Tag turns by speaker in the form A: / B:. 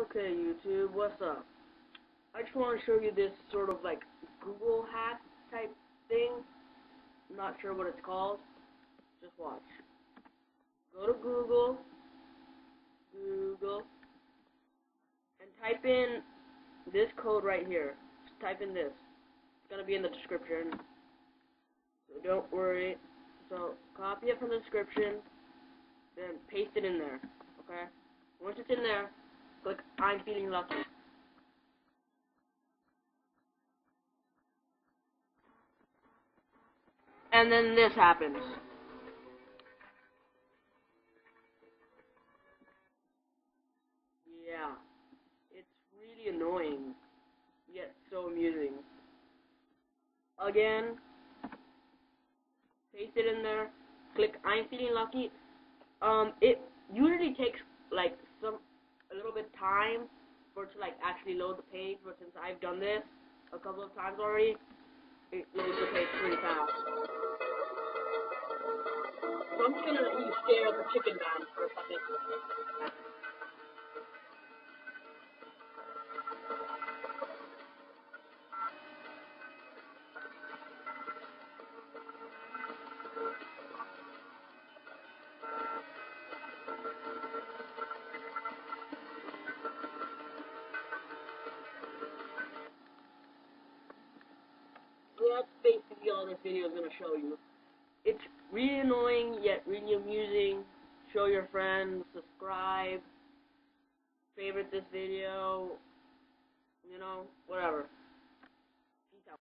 A: Okay, YouTube, what's up? I just want to show you this sort of like Google hack type thing. I'm not sure what it's called. Just watch. Go to Google, and type in this code right here. Just type in this. It's gonna be in the description. So don't worry. So copy it from the description, then paste it in there. Okay? Once it's in there, click I'm feeling lucky. And then this happens. Yeah. It's really annoying, yet so amusing. Again, paste it in there, click I'm feeling lucky. It usually takes like a little bit time for it to like actually load the page, but since I've done this a couple of times already, it loads the page pretty fast. So I'm just gonna let you stare at the chicken man for a second. So that's basically all this video is gonna show you. It's really annoying, yet really amusing. Show your friends, subscribe, favorite this video, whatever.